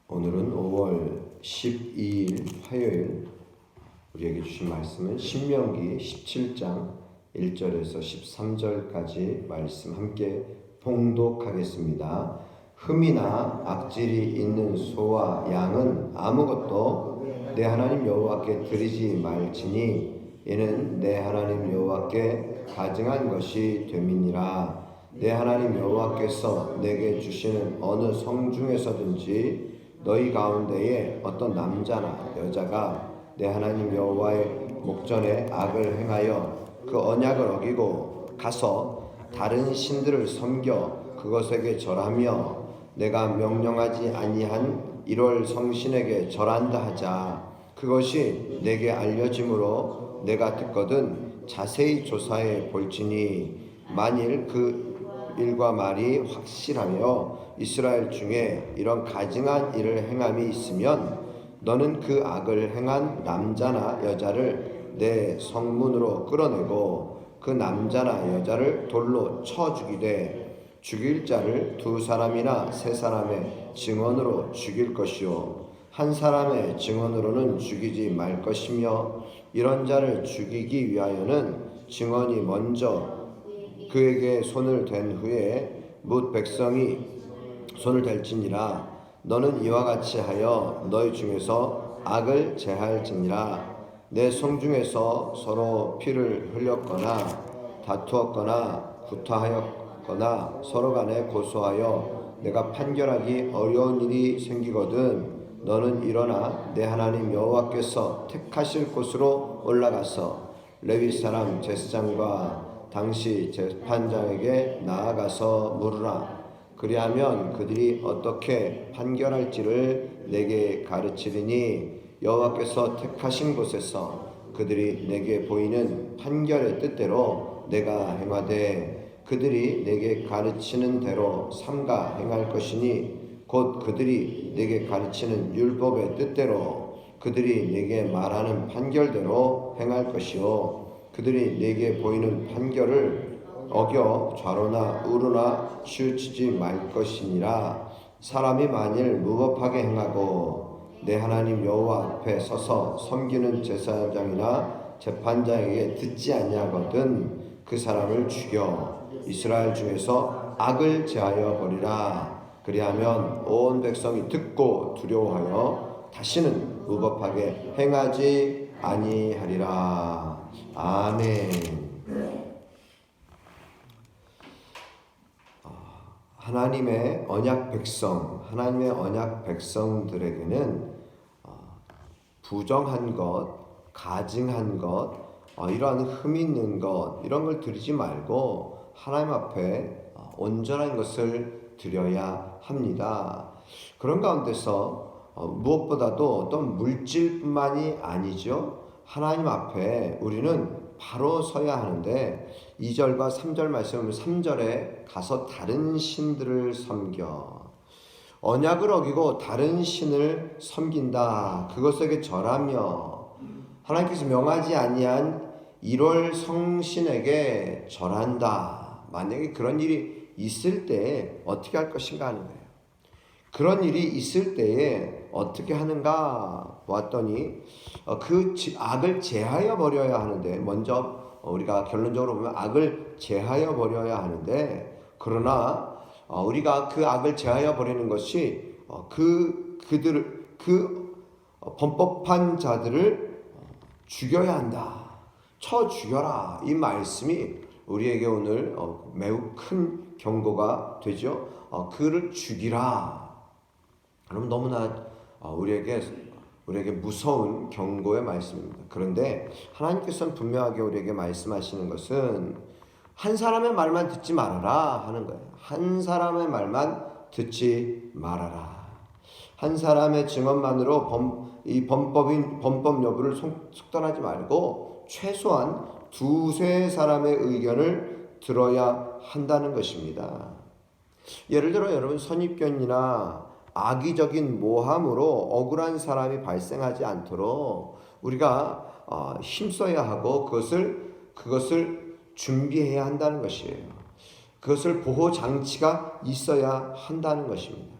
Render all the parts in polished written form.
오늘은 5월 12일 화요일 우리에게 주신 말씀은 신명기 17장 1절에서 13절까지 말씀 함께 봉독하겠습니다. 흠이나 악질이 있는 소와 양은 아무것도 내 하나님 여호와께 드리지 말지니 이는 내 하나님 여호와께 가증한 것이 됨이니라. 내 하나님 여호와께서 내게 주시는 어느 성 중에서든지 너희 가운데에 어떤 남자나 여자가 내 하나님 여호와의 목전에 악을 행하여 그 언약을 어기고 가서 다른 신들을 섬겨 그것에게 절하며 내가 명령하지 아니한 1월 성신에게 절한다 하자. 그것이 내게 알려짐으로 내가 듣거든 자세히 조사해 볼지니 만일 그 일과 말이 확실하며 이스라엘 중에 이런 가증한 일을 행함이 있으면 너는 그 악을 행한 남자나 여자를 내 성문으로 끌어내고 그 남자나 여자를 돌로 쳐 죽이되 죽일 자를 2사람이나 3사람의 증언으로 죽일 것이요 한 사람의 증언으로는 죽이지 말 것이며 이런 자를 죽이기 위하여는 증언이 먼저 그에게 손을 댄 후에 뭇 백성이 손을 댈지니라. 너는 이와 같이 하여 너희 중에서 악을 제할지니라. 내 성 중에서 서로 피를 흘렸거나 다투었거나 구타하였거나 서로 간에 고소하여 내가 판결하기 어려운 일이 생기거든 너는 일어나 내 하나님 여호와께서 택하실 곳으로 올라가서 레위 사람 제사장과 당시 재판장에게 나아가서 물으라. 그리하면 그들이 어떻게 판결할지를 내게 가르치리니 여호와께서 택하신 곳에서 그들이 내게 보이는 판결의 뜻대로 내가 행하되 그들이 내게 가르치는 대로 삼가 행할 것이니 곧 그들이 내게 가르치는 율법의 뜻대로 그들이 내게 말하는 판결대로 행할 것이요 그들이 내게 보이는 판결을 어겨 좌로나 우로나 치우치지 말 것이니라. 사람이 만일 무법하게 행하고 내 하나님 여호와 앞에 서서 섬기는 제사장이나 재판장에게 듣지 아니하거든 그 사람을 죽여 이스라엘 중에서 악을 제하여 버리라. 그리하면 온 백성이 듣고 두려워하여 다시는 무법하게 행하지 아니하리라. 아멘. 하나님의 언약 백성들에게는 부정한 것, 가증한 것, 이러한 흠 있는 것 이런 걸 드리지 말고 하나님 앞에 온전한 것을 드려야 합니다. 그런 가운데서 무엇보다도 어떤 물질뿐만이 아니죠. 하나님 앞에 우리는 바로 서야 하는데 2절과 3절 말씀은 3절에 가서 다른 신들을 섬겨 언약을 어기고 다른 신을 섬긴다. 그것에게 절하며 하나님께서 명하지 아니한 1월 성신에게 절한다. 만약에 그런 일이 있을 때 어떻게 할 것인가 하는 거예요. 그런 일이 있을 때에 어떻게 하는가 보았더니 그 악을 제하여 버려야 하는데 먼저 우리가 결론적으로 보면 악을 제하여 버려야 하는데 그러나 우리가 그 악을 제하여 버리는 것이 그 범법한 자들을 죽여야 한다. 쳐 죽여라. 이 말씀이 우리에게 오늘 매우 큰 경고가 되죠. 그를 죽이라. 그럼 너무나 우리에게 무서운 경고의 말씀입니다. 그런데 하나님께서는 분명하게 우리에게 말씀하시는 것은 한 사람의 말만 듣지 말아라 하는 거예요. 한 사람의 말만 듣지 말아라. 한 사람의 증언만으로 범법 여부를 속단하지 말고 최소한 2-3사람의 의견을 들어야 한다는 것입니다. 예를 들어 여러분 선입견이나 악의적인 모함으로 억울한 사람이 발생하지 않도록 우리가 힘써야 하고 그것을 준비해야 한다는 것이에요. 그것을 보호 장치가 있어야 한다는 것입니다.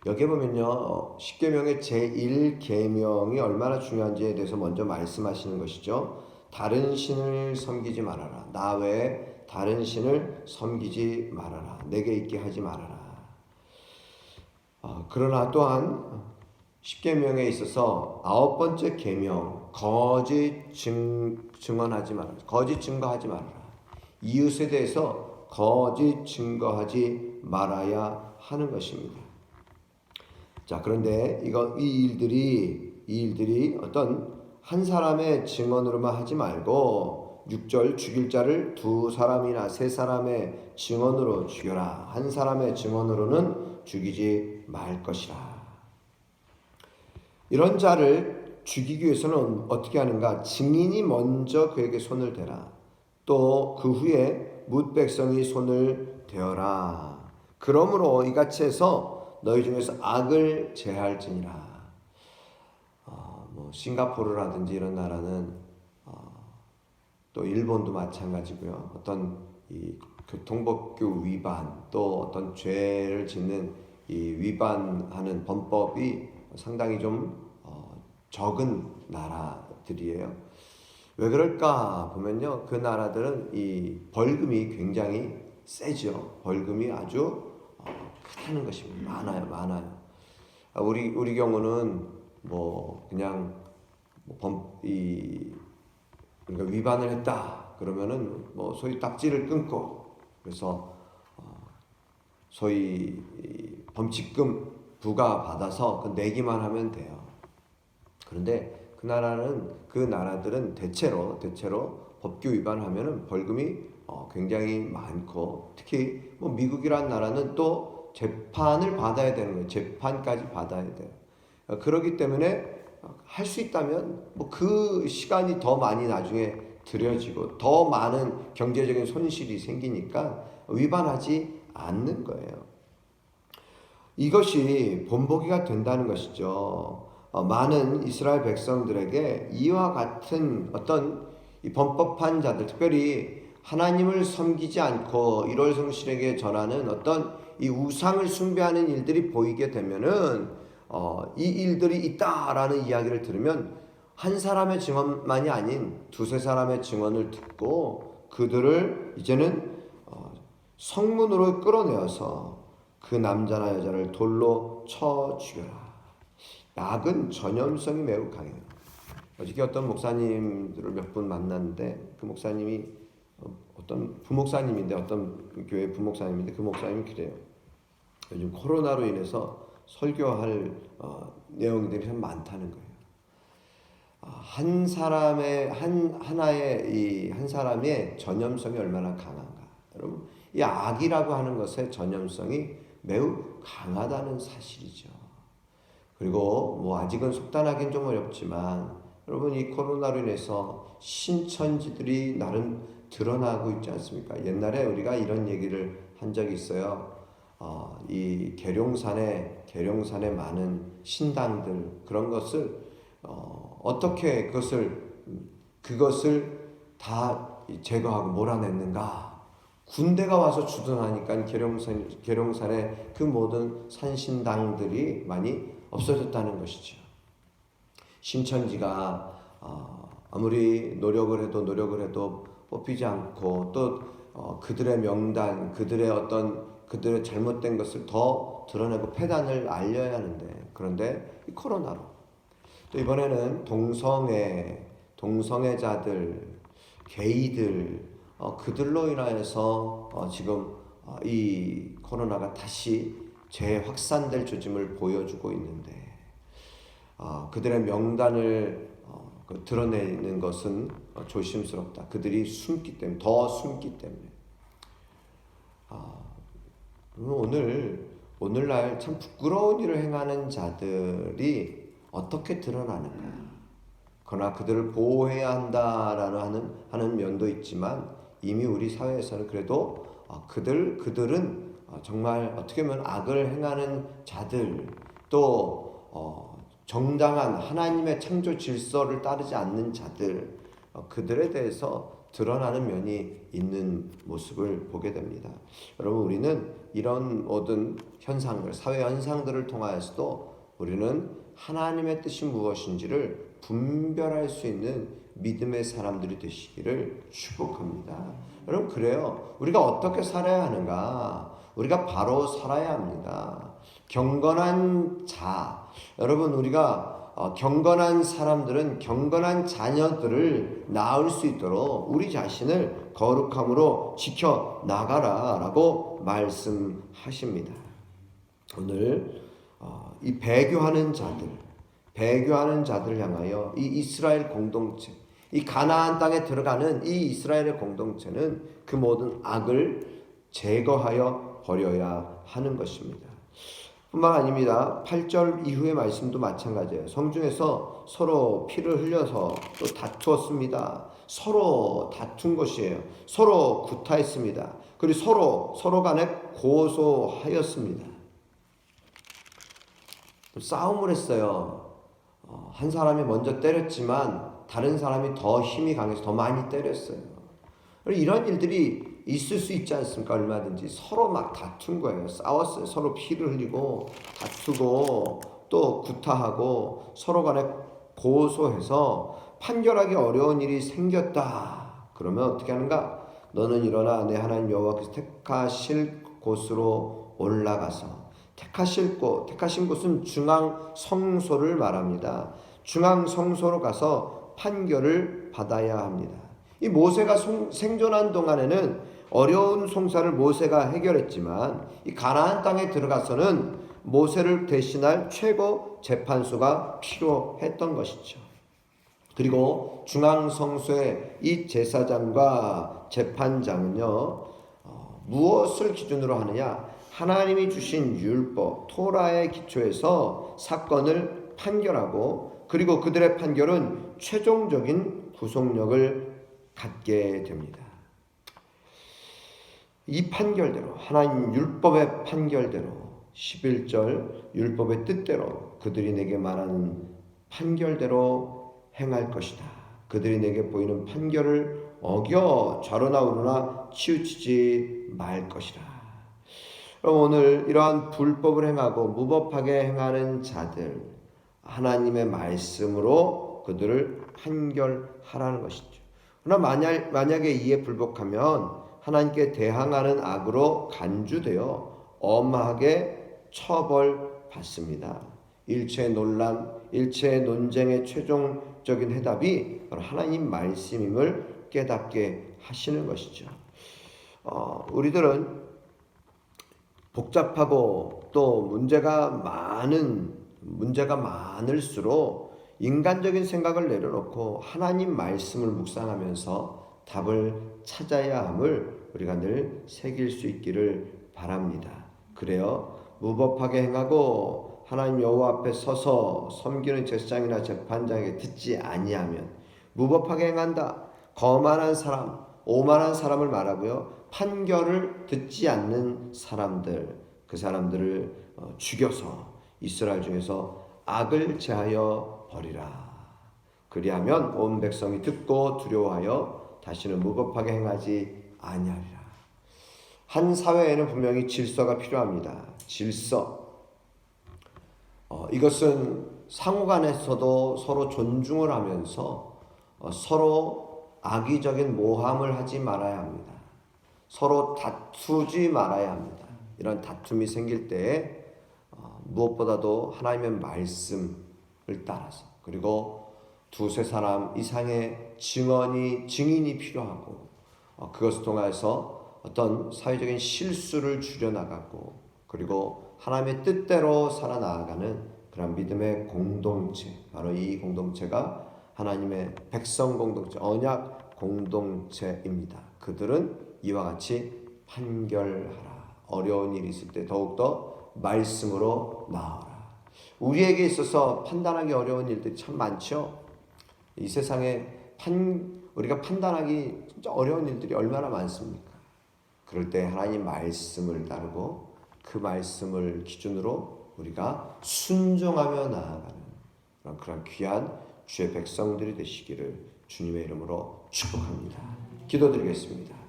여기에 보면요, 십계명의 제1계명이 얼마나 중요한지에 대해서 먼저 말씀하시는 것이죠. 다른 신을 섬기지 말아라. 나 외에 다른 신을 섬기지 말아라. 내게 있게 하지 말아라. 그러나 또한 십계명에 있어서 9번째 계명, 거짓 증언하지 말아라. 거짓 증거하지 말아라. 이웃에 대해서 거짓 증거하지 말아야 하는 것입니다. 자, 그런데 이 일들이 어떤 한 사람의 증언으로만 하지 말고 6절 죽일 자를 2사람이나 3사람의 증언으로 죽여라. 한 사람의 증언으로는 죽이지 말 것이라. 이런 자를 죽이기 위해서는 어떻게 하는가? 증인이 먼저 그에게 손을 대라. 또 그 후에 뭇 백성이 손을 대어라. 그러므로 이같이 해서 너희 중에서 악을 제할지니라. 싱가포르라든지 이런 나라는 또 일본도 마찬가지고요. 어떤 이 교통법규 위반 또 어떤 죄를 짓는 이 위반하는 범법이 상당히 좀 적은 나라들이에요. 왜 그럴까 보면요, 그 나라들은 이 벌금이 굉장히 세죠. 벌금이 아주 크다는 것입니다. 많아요. 우리 경우는 그냥 그러니까 위반을 했다 그러면은 소위 딱지를 끊고 그래서 소위 범칙금 부과받아서 내기만 하면 돼요. 그런데 그 나라들은 대체로 법규 위반하면은 벌금이 굉장히 많고, 특히 미국이라는 나라는 또 재판을 받아야 되는 거예요. 재판까지 받아야 돼요. 그렇기 때문에 할 수 있다면 그 시간이 더 많이 나중에 들여지고 더 많은 경제적인 손실이 생기니까 위반하지 않는 거예요. 이것이 본보기가 된다는 것이죠. 많은 이스라엘 백성들에게 이와 같은 어떤 이 범법한 자들, 특별히 하나님을 섬기지 않고 일월 성실에게 전하는 어떤 이 우상을 숭배하는 일들이 보이게 되면은 이 일들이 있다라는 이야기를 들으면 한 사람의 증언만이 아닌 2-3사람의 증언을 듣고 그들을 이제는 성문으로 끌어내어서 그 남자나 여자를 돌로 쳐 죽여라. 악은 전염성이 매우 강해요. 어저께 어떤 목사님들을 몇 분 만났는데 그 목사님이 어떤 부목사님인데 어떤 교회 부목사님인데 그 목사님이 그래요. 요즘 코로나로 인해서 설교할 내용들이 참 많다는 거예요. 한 사람의 한 사람의 전염성이 얼마나 강한가. 여러분, 이 악이라고 하는 것의 전염성이 매우 강하다는 사실이죠. 그리고 아직은 속단하기는 좀 어렵지만 여러분, 이 코로나로 인해서 신천지들이 나름 드러나고 있지 않습니까? 옛날에 우리가 이런 얘기를 한 적이 있어요. 이 계룡산에 많은 신당들, 그런 것을 어떻게 그것을 다 제거하고 몰아냈는가? 군대가 와서 주둔하니까 계룡산의 그 모든 산신당들이 많이 없어졌다는 것이죠. 신천지가 아무리 노력을 해도 뽑히지 않고 또 그들의 명단, 그들의 잘못된 것을 더 드러내고 폐단을 알려야 하는데, 그런데 이 코로나로 또 이번에는 동성애자들, 게이들, 그들로 인하여서 지금 이 코로나가 다시 재확산될 조짐을 보여주고 있는데, 그들의 명단을 드러내는 것은 조심스럽다. 그들이 더 숨기 때문에. 오늘날 참 부끄러운 일을 행하는 자들이 어떻게 드러나는가? 그러나 그들을 보호해야 한다라는 하는 면도 있지만 이미 우리 사회에서는 그래도 그들은 정말 어떻게 보면 악을 행하는 자들, 또 정당한 하나님의 창조 질서를 따르지 않는 자들, 그들에 대해서 드러나는 면이 있는 모습을 보게 됩니다. 여러분, 우리는 이런 모든 현상들, 사회 현상들을 통하여서도 우리는 하나님의 뜻이 무엇인지를 분별할 수 있는 믿음의 사람들이 되시기를 축복합니다. 여러분, 그래요. 우리가 어떻게 살아야 하는가? 우리가 바로 살아야 합니다. 경건한 자, 여러분, 우리가 경건한 사람들은 경건한 자녀들을 낳을 수 있도록 우리 자신을 거룩함으로 지켜나가라 라고 말씀하십니다. 오늘 이 배교하는 자들을 향하여 이 이스라엘 공동체, 이 가나안 땅에 들어가는 이 이스라엘의 공동체는 그 모든 악을 제거하여 버려야 하는 것입니다. 뿐만 아닙니다. 8절 이후의 말씀도 마찬가지예요. 성중에서 서로 피를 흘려서 또 다투었습니다. 서로 다툰 것이에요. 서로 구타했습니다. 그리고 서로 간에 고소하였습니다. 싸움을 했어요. 한 사람이 먼저 때렸지만 다른 사람이 더 힘이 강해서 더 많이 때렸어요. 이런 일들이 있을 수 있지 않습니까? 얼마든지 서로 막 다툰 거예요. 싸웠어요. 서로 피를 흘리고 다투고 또 구타하고 서로 간에 고소해서 판결하기 어려운 일이 생겼다. 그러면 어떻게 하는가? 너는 일어나 내 하나님 여호와께서 택하실 곳으로 올라가서, 택하신 곳은 중앙 성소를 말합니다. 중앙 성소로 가서 판결을 받아야 합니다. 이 모세가 생존한 동안에는 어려운 송사를 모세가 해결했지만 이 가나안 땅에 들어가서는 모세를 대신할 최고 재판소가 필요했던 것이죠. 그리고 중앙성소의 이 제사장과 재판장은요, 무엇을 기준으로 하느냐? 하나님이 주신 율법 토라의 기초에서 사건을 판결하고, 그리고 그들의 판결은 최종적인 구속력을 갖게 됩니다. 이 판결대로, 하나님 율법의 판결대로, 11절 율법의 뜻대로 그들이 내게 말하는 판결대로 행할 것이다. 그들이 내게 보이는 판결을 어겨 좌로나 우로나 치우치지 말 것이라. 오늘 이러한 불법을 행하고 무법하게 행하는 자들, 하나님의 말씀으로 그들을 판결하라는 것이죠. 그러나 만약에 이에 불복하면 하나님께 대항하는 악으로 간주되어 엄하게 처벌받습니다. 일체의 논란, 일체의 논쟁의 최종적인 해답이 바로 하나님 말씀임을 깨닫게 하시는 것이죠. 우리들은 복잡하고 또 문제가 많을수록 인간적인 생각을 내려놓고 하나님 말씀을 묵상하면서 답을 찾아야 함을 우리가 늘 새길 수 있기를 바랍니다. 그래요. 무법하게 행하고 하나님 여호와 앞에 서서 섬기는 제사장이나 재판장에게 듣지 아니하면, 무법하게 행한다, 거만한 사람, 오만한 사람을 말하고요, 판결을 듣지 않는 사람들, 그 사람들을 죽여서 이스라엘 중에서 악을 제하여 버리라. 그리하면 온 백성이 듣고 두려워하여 다시는 무법하게 행하지 아니하리라. 한 사회에는 분명히 질서가 필요합니다. 질서. 이것은 상호간에서도 서로 존중을 하면서 서로 악의적인 모함을 하지 말아야 합니다. 서로 다투지 말아야 합니다. 이런 다툼이 생길 때에 무엇보다도 하나님의 말씀을 따라서, 그리고 두세 사람 이상의 증인이 필요하고, 그것을 통해서 어떤 사회적인 실수를 줄여나가고, 그리고 하나님의 뜻대로 살아나가는 그런 믿음의 공동체, 바로 이 공동체가 하나님의 백성 공동체, 언약 공동체입니다. 그들은 이와 같이 판결하라. 어려운 일이 있을 때 더욱더 말씀으로 나아라. 우리에게 있어서 판단하기 어려운 일들이 참 많죠. 이 세상에 우리가 판단하기 진짜 어려운 일들이 얼마나 많습니까? 그럴 때 하나님 말씀을 따르고 그 말씀을 기준으로 우리가 순종하며 나아가는 그런 귀한 주의 백성들이 되시기를 주님의 이름으로 축복합니다. 기도드리겠습니다.